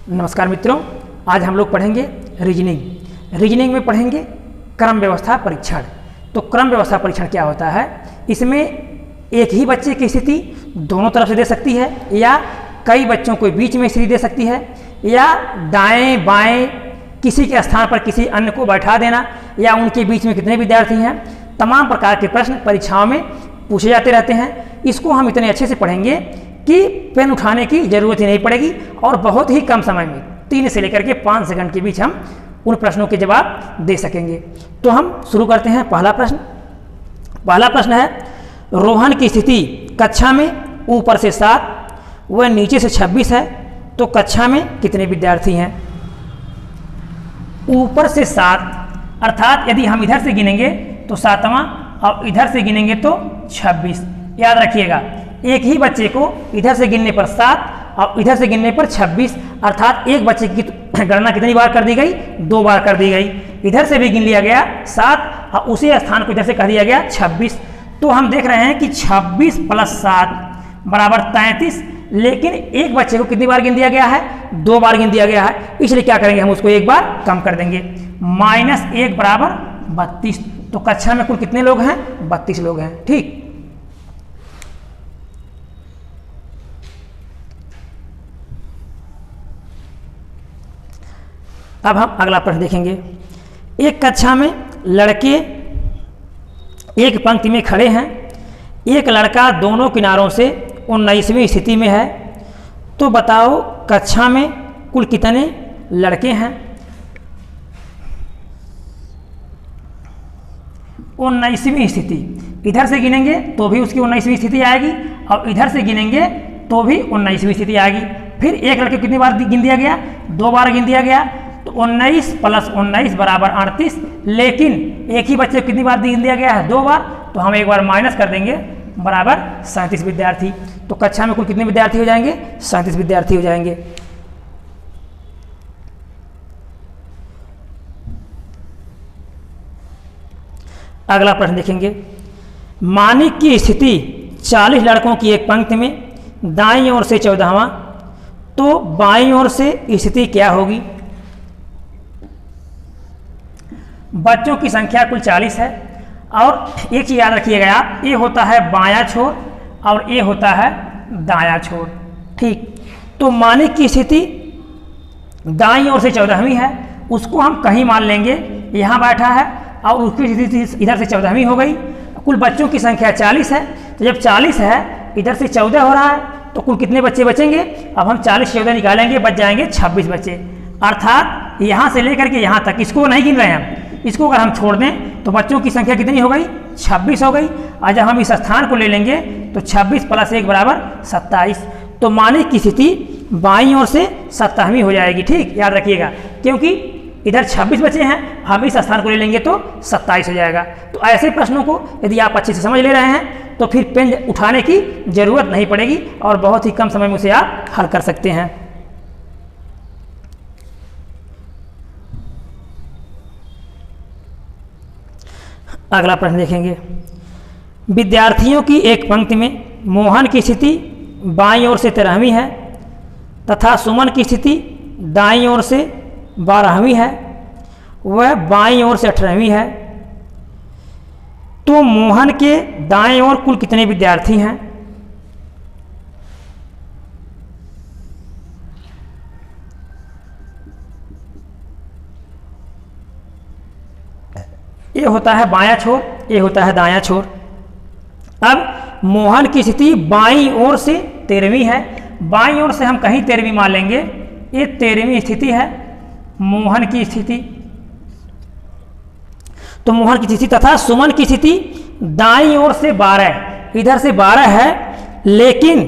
नमस्कार मित्रों, आज हम लोग पढ़ेंगे रीजनिंग में पढ़ेंगे क्रम व्यवस्था परीक्षण। तो क्रम व्यवस्था परीक्षण क्या होता है? इसमें एक ही बच्चे की स्थिति दोनों तरफ से दे सकती है, या कई बच्चों को बीच में स्थिति दे सकती है, या दाएं बाएं किसी के स्थान पर किसी अन्य को बैठा देना, या उनके बीच में कितने विद्यार्थी हैं। तमाम प्रकार के प्रश्न परीक्षाओं में पूछे जाते रहते हैं। इसको हम इतने अच्छे से पढ़ेंगे कि पेन उठाने की जरूरत ही नहीं पड़ेगी और बहुत ही कम समय में 3 से लेकर के 5 सेकंड के बीच हम उन प्रश्नों के जवाब दे सकेंगे। तो हम शुरू करते हैं। पहला प्रश्न है, रोहन की स्थिति कक्षा में ऊपर से 7 व नीचे से 26 है, तो कक्षा में कितने विद्यार्थी हैं? ऊपर से 7 अर्थात यदि हम इधर से गिनेंगे तो 7वां और इधर से गिनेंगे तो 26। याद रखिएगा, एक ही बच्चे को इधर से गिनने पर 7 और इधर से गिनने पर 26, अर्थात एक बच्चे की गणना कितनी बार कर दी गई? 2 बार कर दी गई। इधर से भी गिन लिया गया 7 और उसी स्थान को इधर से कर दिया गया 26। तो हम देख रहे हैं कि 26 + 7 बराबर 33, लेकिन एक बच्चे को कितनी बार गिन दिया गया है? 2 बार गिन दिया गया है। इसलिए क्या करेंगे, हम उसको एक बार कम कर देंगे। -1 बराबर 32। तो कक्षा में कुल कितने लोग हैं? 32 लोग हैं। ठीक, अब हम अगला प्रश्न देखेंगे। एक कक्षा में लड़के एक पंक्ति में खड़े हैं, एक लड़का दोनों किनारों से 19वीं स्थिति में है, तो बताओ कक्षा में कुल कितने लड़के हैं? 19वीं स्थिति, इधर से गिनेंगे तो भी उसकी 19वीं स्थिति आएगी और इधर से गिनेंगे तो भी 19वीं स्थिति आएगी। फिर एक लड़के कितनी बार गिन दिया गया? 2 बार गिन दिया गया। तो 19 + 19 बराबर 38, लेकिन एक ही बच्चे को कितनी बार गिन दिया गया है? 2 बार। तो हम एक बार माइनस कर देंगे, बराबर 37 विद्यार्थी। तो कक्षा में कुल कितने विद्यार्थी हो जाएंगे? 37 विद्यार्थी हो जाएंगे। अगला प्रश्न देखेंगे। मानिक की स्थिति 40 लड़कों की एक पंक्ति में, दाईं ओर से 14वां, तो बाईं ओर से स्थिति क्या होगी? बच्चों की संख्या कुल 40 है और एक चीज याद रखिएगा आप, ये होता है बायां छोर और ये होता है दायां छोर। ठीक, तो मानिक की स्थिति दाईं ओर से 14वीं है, उसको हम कहीं मान लेंगे, यहाँ बैठा है और उसकी स्थिति इधर से 14वीं हो गई। कुल बच्चों की संख्या 40 है, तो जब 40 है इधर से 14 हो रहा है, तो कुल कितने बच्चे बचेंगे? अब हम 40 से 14 निकालेंगे, बच जाएंगे 26 बच्चे। अर्थात यहाँ से लेकर के यहाँ तक इसको नहीं गिन रहे हैं हम, इसको अगर हम छोड़ दें तो बच्चों की संख्या कितनी हो गई? 26 हो गई। और जब हम इस स्थान को ले लेंगे तो 26 + 1 बराबर 27। तो मानिक की स्थिति बाईं ओर से 27वीं हो जाएगी। ठीक, याद रखिएगा, क्योंकि इधर 26 बचे हैं, हम इस स्थान को ले लेंगे तो 27 हो जाएगा। तो ऐसे प्रश्नों को यदि आप अच्छे से समझ ले रहे हैं तो फिर पेन उठाने की जरूरत नहीं पड़ेगी और बहुत ही कम समय में उसे आप हल कर सकते हैं। अगला प्रश्न देखेंगे। विद्यार्थियों की एक पंक्ति में मोहन की स्थिति बाईं ओर से 13वीं है तथा सुमन की स्थिति दाईं ओर से 12वीं है, वह बाईं ओर से 18वीं है, तो मोहन के दाएं ओर कुल कितने विद्यार्थी हैं? ये होता है बायां छोर, ये होता है दायां छोर। अब मोहन की स्थिति बाईं ओर से 13वीं है, बाईं ओर से हम कहीं 13वीं मान लेंगे, ये 13वीं स्थिति है मोहन की स्थिति। तो मोहन की स्थिति तथा सुमन की स्थिति दाईं ओर से 12, इधर से 12 है, लेकिन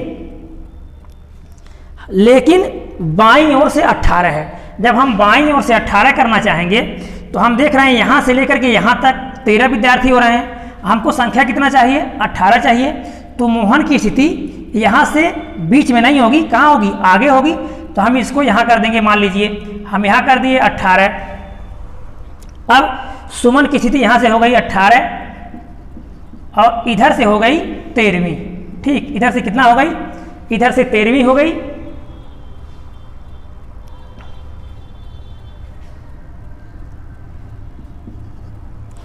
बाईं ओर से 18 है। जब हम बाईं ओर से 18 करना चाहेंगे तो हम देख रहे हैं यहाँ से लेकर के यहाँ तक 13 विद्यार्थी हो रहे हैं, हमको संख्या कितना चाहिए? 18 चाहिए। तो मोहन की स्थिति यहाँ से बीच में नहीं होगी, कहाँ होगी? आगे होगी। तो हम इसको यहाँ कर देंगे, मान लीजिए हम यहाँ कर दिए 18। अब सुमन की स्थिति यहाँ से हो गई 18 और इधर से हो गई 13वीं। ठीक, इधर से कितना हो गई? इधर से 13वीं हो गई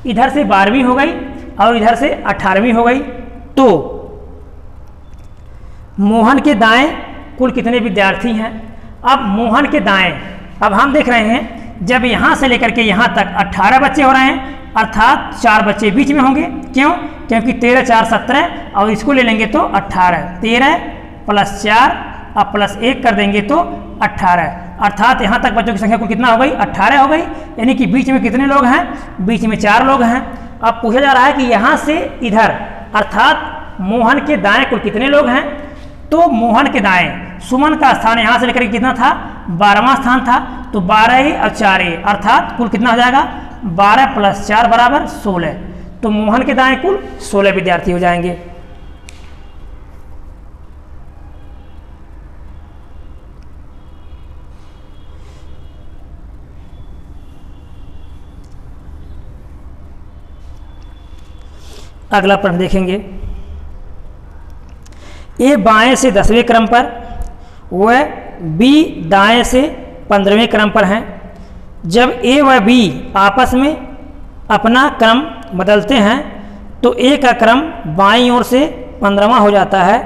इधर से 12वीं हो गई और इधर से 18वीं हो गई, तो मोहन के दाएं कुल कितने विद्यार्थी हैं। अब मोहन के दाएं, अब हम देख रहे हैं जब यहाँ से लेकर के यहाँ तक 18 बच्चे हो रहे हैं, अर्थात 4 बच्चे बीच में होंगे। क्यों? क्योंकि 13 4 17 और इसको ले लेंगे तो 18, 13 + 4 अब +1 कर देंगे तो 18, अर्थात यहाँ तक बच्चों की संख्या कुल कितना हो गई, 18 हो गई। यानी कि बीच में कितने लोग हैं, बीच में 4 लोग हैं। अब पूछा जा रहा है कि यहाँ से इधर, अर्थात मोहन के दाएं कुल कितने लोग हैं। तो मोहन के दाएं सुमन का स्थान यहाँ से लेकर कितना था, 12वां स्थान था, तो 12 और 4 अर्थात कुल कितना हो जाएगा, 12 + 4 = 16। तो मोहन के दाएं कुल 16 विद्यार्थी हो जाएंगे। अगला प्रश्न देखेंगे, ए बाएं से 10वें क्रम पर व बी दाएं से 15वें क्रम पर हैं। जब ए व बी आपस में अपना क्रम बदलते हैं तो ए का क्रम बाईं ओर से 15वां हो जाता है,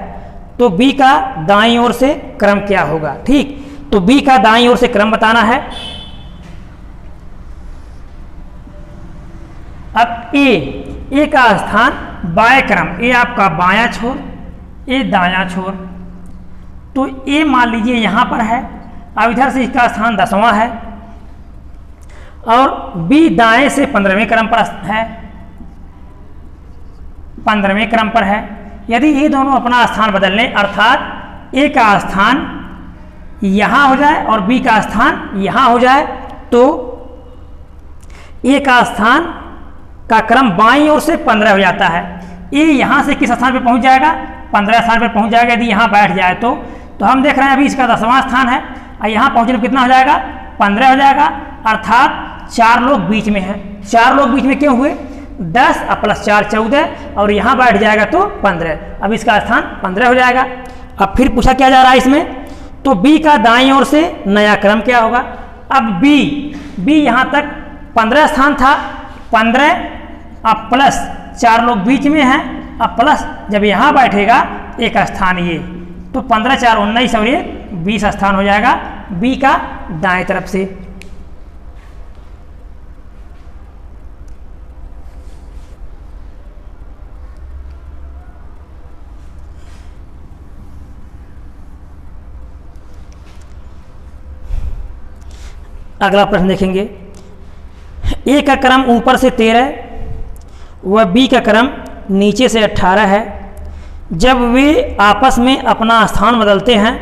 तो बी का दाईं ओर से क्रम क्या होगा। ठीक, तो बी का दाईं ओर से क्रम बताना है। अब ए का स्थान बाएं क्रम, ए आपका बायां छोर, ए दायां छोर, तो ए मान लीजिए यहाँ पर है। अब इधर से इसका स्थान 10वां है और बी दाएं से 15वें क्रम पर है, 15वें क्रम पर है। यदि ये दोनों अपना स्थान बदल लें, अर्थात ए का स्थान यहाँ हो जाए और बी का स्थान यहाँ हो जाए, तो ए का स्थान का क्रम बाईं ओर से 15 हो जाता है। ए यहाँ से किस स्थान पे पहुँच जाएगा, 15 स्थान पे पहुँच जाएगा। यदि यहाँ बैठ जाए तो हम देख रहे हैं अभी इसका 10वां स्थान है और यहाँ पहुँचने में कितना हो जाएगा, 15 हो जाएगा, अर्थात 4 लोग बीच में हैं। 4 लोग बीच में क्यों हुए, 10 + 4 14 और यहाँ बैठ जाएगा तो 15। अब इसका स्थान 15 हो जाएगा। अब फिर पूछा क्या जा रहा है इसमें, तो बी का दाईं ओर से नया क्रम क्या होगा। अब बी यहाँ तक 15 स्थान था, 15 अब +4 लोग बीच में हैं, अब प्लस जब यहाँ बैठेगा एक स्थान ये, तो 15 4 19 और ये 20 स्थान हो जाएगा बी का दाएं तरफ से। अगला प्रश्न देखेंगे, ए का क्रम ऊपर से 13 व बी का क्रम नीचे से 18 है। जब वे आपस में अपना स्थान बदलते हैं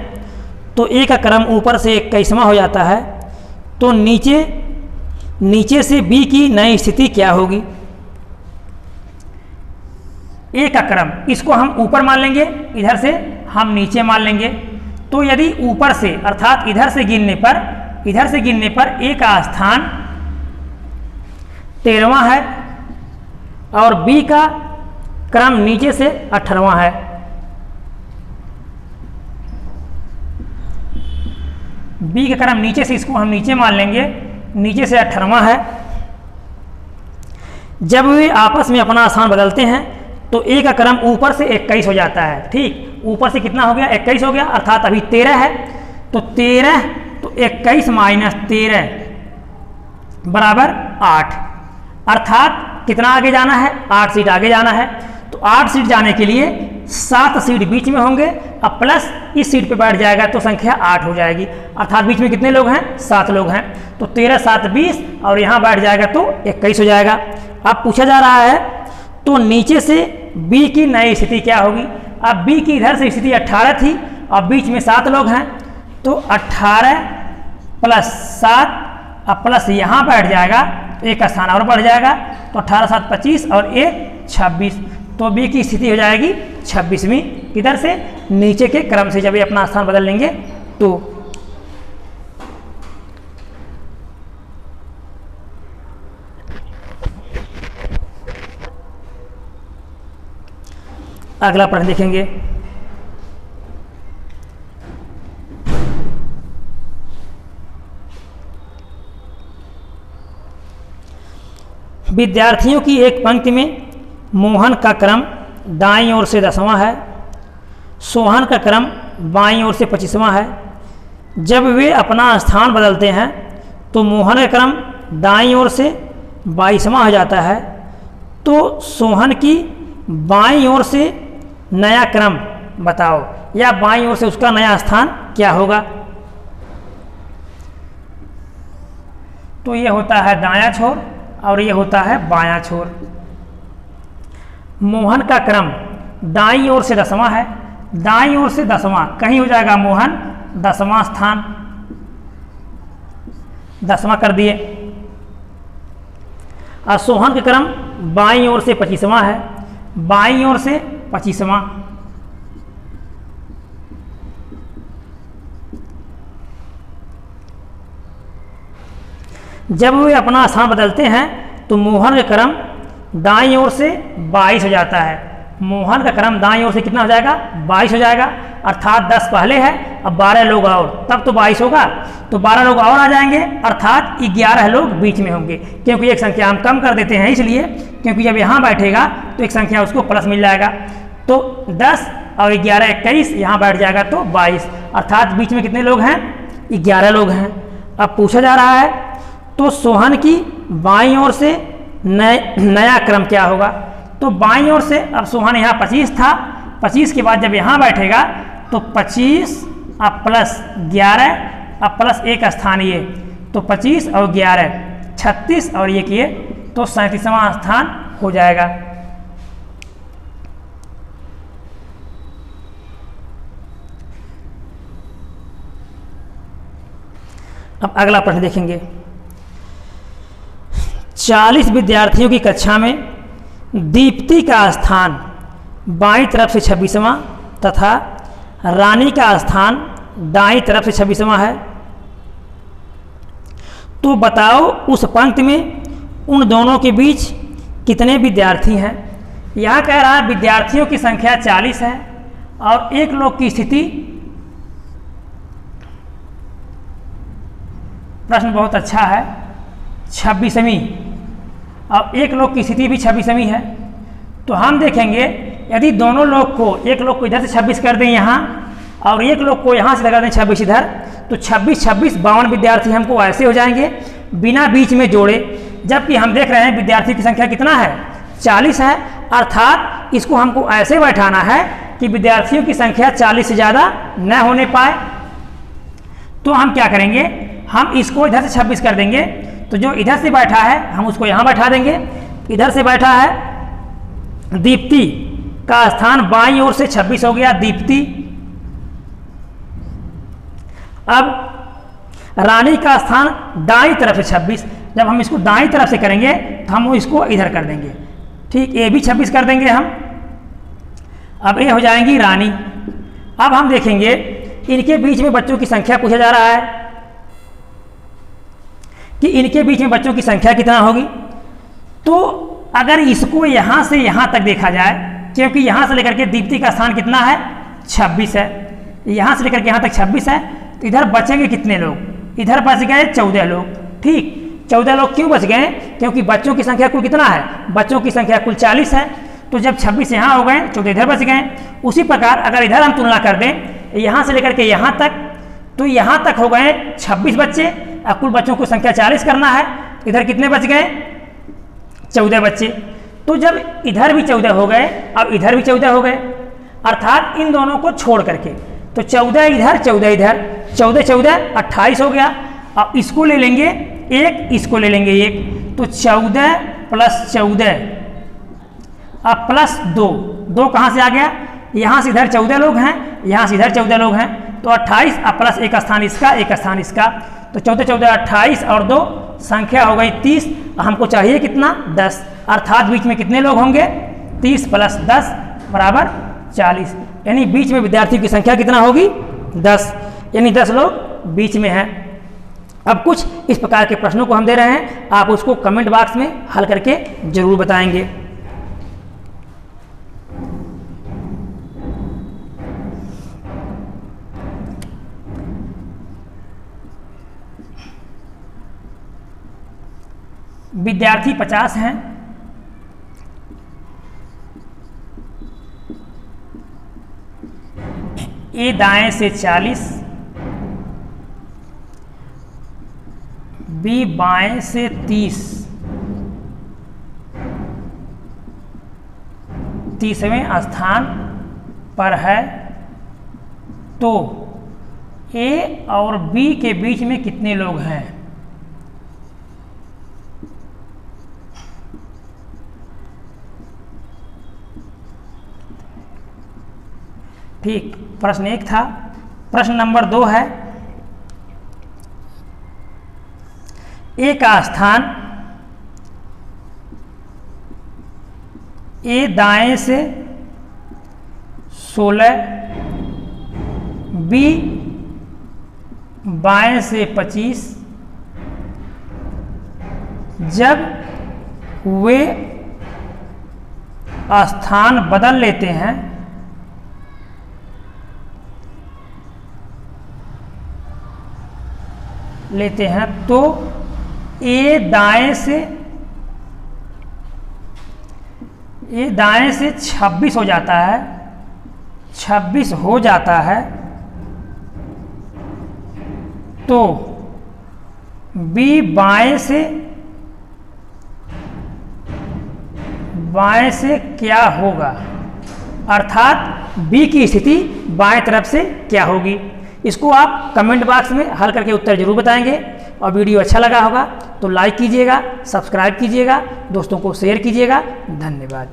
तो ए का क्रम ऊपर से 21वां हो जाता है, तो नीचे से बी की नई स्थिति क्या होगी। ए का क्रम, इसको हम ऊपर मान लेंगे, इधर से हम नीचे मान लेंगे। तो यदि ऊपर से अर्थात इधर से गिनने पर ए का स्थान 13वां है और बी का क्रम नीचे से 18वां है। बी का क्रम नीचे से, इसको हम नीचे मान लेंगे, नीचे से 18वां है। जब वे आपस में अपना स्थान बदलते हैं तो ए का क्रम ऊपर से 21 हो जाता है। ठीक, ऊपर से कितना हो गया, 21 हो गया, अर्थात अभी 13 है, तो 13 तो 21 - 13 बराबर 8, अर्थात कितना आगे जाना है, 8 सीट आगे जाना है। तो 8 सीट जाने के लिए 7 सीट बीच में होंगे, अब प्लस इस सीट पे बैठ जाएगा तो संख्या 8 हो जाएगी, अर्थात बीच में कितने लोग हैं, 7 लोग हैं। तो 13 7 20 और यहाँ बैठ जाएगा तो 21 हो जाएगा। अब पूछा जा रहा है तो नीचे से बी की नई स्थिति क्या होगी। अब बी की इधर से स्थिति 18 थी और बीच में 7 लोग हैं, तो 18 + 7 अब प्लस यहाँ बैठ जाएगा, एक स्थान और बढ़ जाएगा, तो 18 7 25 और 1 26, तो बी की स्थिति हो जाएगी 26वीं। इधर से नीचे के क्रम से जब ये अपना स्थान बदल लेंगे तो अगला प्रश्न देखेंगे, विद्यार्थियों की एक पंक्ति में मोहन का क्रम दाईं ओर से 10वां है, सोहन का क्रम बाईं ओर से 25वां है। जब वे अपना स्थान बदलते हैं तो मोहन का क्रम दाईं ओर से 22वां हो जाता है, तो सोहन की बाईं ओर से नया क्रम बताओ, या बाईं ओर से उसका नया स्थान क्या होगा। तो ये होता है दायां छोर और ये होता है बायां छोर। मोहन का क्रम दाईं ओर से 10वां है, दाईं ओर से 10वां कहीं हो जाएगा मोहन 10वां स्थान, 10वां कर दिए। और सोहन का क्रम बाईं ओर से 25वां है, बाईं ओर से 25वां। जब वे अपना स्थान बदलते हैं तो मोहन का क्रम दाईं ओर से 22 हो जाता है। मोहन का क्रम दाईं ओर से कितना हो जाएगा, 22 हो जाएगा, अर्थात 10 पहले है, अब 12 लोग और, तब तो 22 होगा, तो 12 लोग और आ जाएंगे, अर्थात 11 लोग बीच में होंगे, क्योंकि एक संख्या हम कम कर देते हैं इसलिए, क्योंकि जब यहाँ बैठेगा तो एक संख्या उसको प्लस मिल जाएगा, तो 10 और 11 21, यहाँ बैठ जाएगा तो 22, अर्थात बीच में कितने लोग हैं, 11 लोग हैं। अब पूछा जा रहा है तो सोहन की बाईं ओर से नया क्रम क्या होगा। तो बाईं ओर से अब सोहन यहाँ 25 था, 25 के बाद जब यहाँ बैठेगा तो 25 अब प्लस 11 अब प्लस एक स्थान ये, तो 25 और 11 36 और ये किए तो 37वां स्थान हो जाएगा। अब अगला प्रश्न देखेंगे। 40 विद्यार्थियों की कक्षा में दीप्ति का स्थान बाईं तरफ से 26वां तथा रानी का स्थान दाईं तरफ से 26वां है, तो बताओ उस पंक्ति में उन दोनों के बीच कितने विद्यार्थी हैं। यह कह रहा है विद्यार्थियों की संख्या 40 है और एक लोग की स्थिति, प्रश्न बहुत अच्छा है, 26वीं, अब एक लोग की स्थिति भी 26वीं है। तो हम देखेंगे यदि दोनों लोग को, एक लोग को इधर से 26 कर दें यहाँ और एक लोग को यहाँ से लगा दें 26 इधर, तो 26 26 52 विद्यार्थी हमको ऐसे हो जाएंगे बिना बीच में जोड़े, जबकि हम देख रहे हैं विद्यार्थी की संख्या कितना है, 40 है, अर्थात इसको हमको ऐसे बैठाना है कि विद्यार्थियों की संख्या 40 से ज़्यादा न होने पाए। तो हम क्या करेंगे, हम इसको इधर से 26 कर देंगे, तो जो इधर से बैठा है हम उसको यहाँ बैठा देंगे। इधर से बैठा है दीप्ति का स्थान बाईं ओर से 26 हो गया, दीप्ति। अब रानी का स्थान दाईं तरफ से 26, जब हम इसको दाईं तरफ से करेंगे तो हम इसको इधर कर देंगे, ठीक, ये भी 26 कर देंगे हम। अब ये हो जाएंगी रानी। अब हम देखेंगे इनके बीच में बच्चों की संख्या पूछा जा रहा है कि इनके बीच में बच्चों की संख्या कितना होगी। तो अगर इसको यहाँ से यहाँ तक देखा जाए, क्योंकि यहाँ से लेकर के दीप्ति का स्थान कितना है, 26 है, यहाँ से लेकर के यहाँ तक 26 है, तो इधर बचेंगे कितने लोग, इधर बच गए 14 लोग, ठीक। 14 लोग क्यों बच गए, क्योंकि बच्चों की संख्या कुल कितना है, बच्चों की संख्या कुल 40 है, तो जब 26 यहाँ हो गए 14 इधर बच गए। उसी प्रकार अगर इधर हम तुलना कर दें यहाँ से लेकर के यहाँ तक, तो यहाँ तक हो गए 26 बच्चे, अब कुल बच्चों की संख्या 40 करना है, इधर कितने बच गए, 14 बच्चे। तो जब इधर भी 14 हो गए अब इधर भी 14 हो गए, अर्थात इन दोनों को छोड़ करके, तो 14 इधर 14 इधर, 14 14 28 हो गया। अब इसको ले लेंगे एक, इसको ले लेंगे एक, तो 14 प्लस 14 अब प्लस 2, 2 कहाँ से आ गया, यहाँ से इधर 14 लोग हैं, यहाँ से इधर 14 लोग हैं, तो 28 अब प्लस एक स्थान इसका, एक स्थान इसका, तो 14 14 28 और 2 संख्या हो गई 30। हमको चाहिए कितना, 10, अर्थात बीच में कितने लोग होंगे, 30 प्लस 10 बराबर 40, यानी बीच में विद्यार्थी की संख्या कितना होगी, 10, यानी 10 लोग बीच में हैं। अब कुछ इस प्रकार के प्रश्नों को हम दे रहे हैं, आप उसको कमेंट बॉक्स में हल करके जरूर बताएंगे। विद्यार्थी 50 हैं, ए दाएं से 40, बी बाएं से 30, तीसवें स्थान पर है, तो ए और बी के बीच में कितने लोग हैं? ठीक, प्रश्न 1 था। प्रश्न नंबर 2 है, ए का स्थान ए दाएं से 16, बी बाएं से 25, जब वे स्थान बदल लेते हैं तो ए दाएं से 26 हो जाता है, 26 हो जाता है, तो बी बाएं से क्या होगा, अर्थात बी की स्थिति बाएं तरफ से क्या होगी? इसको आप कमेंट बॉक्स में हल करके उत्तर जरूर बताएंगे। और वीडियो अच्छा लगा होगा तो लाइक कीजिएगा, सब्सक्राइब कीजिएगा, दोस्तों को शेयर कीजिएगा। धन्यवाद।